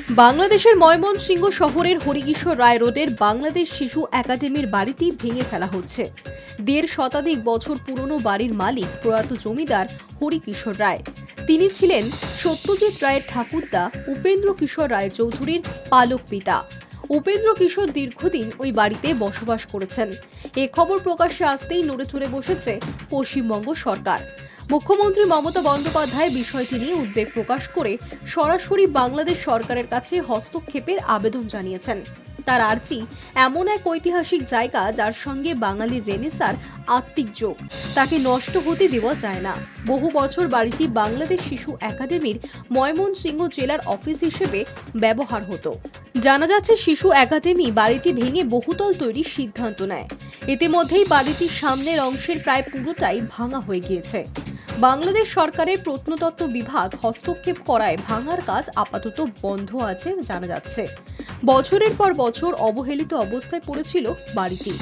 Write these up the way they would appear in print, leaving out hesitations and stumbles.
বাংলাদেশের ময়মনসিংহ শহরের হরিকিশোর রায় রোডের বাংলাদেশ শিশু একাডেমির বাড়িটি ভেঙে ফেলা হচ্ছে। ১.৫ শতাধিক বছর পুরনো বাড়ির মালিক প্রয়াত জমিদার হরিকিশোর রায়। তিনি ছিলেন সত্যজিৎ রায়ের ঠাকুরদা উপেন্দ্র কিশোর রায় চৌধুরীর পালক পিতা। উপেন্দ্র কিশোর দীর্ঘদিন ওই বাড়িতে বসবাস করেছেন। এ খবর প্রকাশ্যে আসতেই নড়েচড়ে বসেছে পশ্চিমবঙ্গ সরকার। মুখ্যমন্ত্রী মমতা বন্দ্যোপাধ্যায় বিষয়টি নিয়ে উদ্বেগ প্রকাশ করে সরাসরি বাংলাদেশ সরকারের কাছে হস্তক্ষেপের আবেদন জানিয়েছেন। তার আর্জি, এমন এক ঐতিহাসিক জায়গা যার সঙ্গে বাঙালির রেনেসাঁর আত্মিক যোগ, তাকে নষ্ট হতে দেওয়া যায় না। বহু বছর বাড়িটি বাংলাদেশ শিশু একাডেমির ময়মনসিংহ জেলার অফিস হিসেবে ব্যবহার হতো। জানা যাচ্ছে, শিশু একাডেমি বাড়িটি ভেঙে বহুতল তৈরির সিদ্ধান্ত নেয়। ইতিমধ্যেই বাড়িটির সামনের অংশের প্রায় পুরোটাই ভাঙা হয়ে গিয়েছে। বাংলাদেশ সরকারের প্রত্নতত্ত্ব বিভাগ হস্তক্ষেপ করায় ভাঙার কাজ আপাতত বন্ধ আছে জানা যাচ্ছে। বছরের পর বছর অবহেলিত অবস্থায় পড়েছিল বাড়িটি।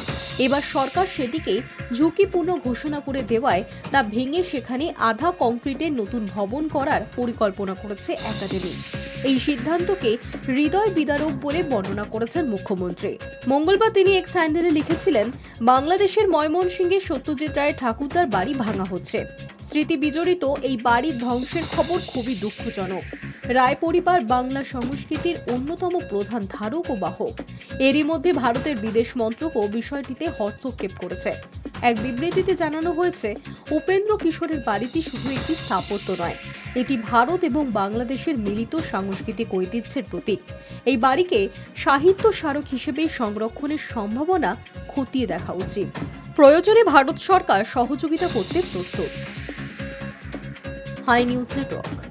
এবার সরকার সেটিকে ঝুঁকিপূর্ণ ঘোষণা করে দেওয়ায় তা ভেঙে সেখানে আধা কংক্রিটের নতুন ভবন করার পরিকল্পনা করেছে একাডেমি। এই সিদ্ধান্তকে হৃদয় বিদারক বলে বর্ণনা করেছেন মুখ্যমন্ত্রী। মঙ্গলবার তিনি এক্স হ্যান্ডেলে লিখেছিলেন, বাংলাদেশের ময়মনসিংহে সত্যজিৎ রায়ের ঠাকুরদার বাড়ি ভাঙা হচ্ছে। স্মৃতি বিজড়িত এই বাড়ির ধ্বংসের খবর খুবই দুঃখজনক। রায় পরিবার বাংলা সংস্কৃতির অন্যতম প্রধান ধারক ও বাহক। এরই মধ্যে ভারতের বিদেশ মন্ত্রকও বিষয়টিতে হস্তক্ষেপ করেছে। এক বিবৃতিতে জানানো হয়েছে, উপেন্দ্র কিশোরের বাড়িটি শুধু একটি স্থাপত্য নয়, এটি ভারত এবং বাংলাদেশের মিলিত সাংস্কৃতিক ঐতিহ্যের প্রতীক। এই বাড়িকে সাহিত্য স্মারক হিসেবে সংরক্ষণের সম্ভাবনা খতিয়ে দেখা উচিত। প্রয়োজনে ভারত সরকার সহযোগিতা করতে প্রস্তুত। Hi news network.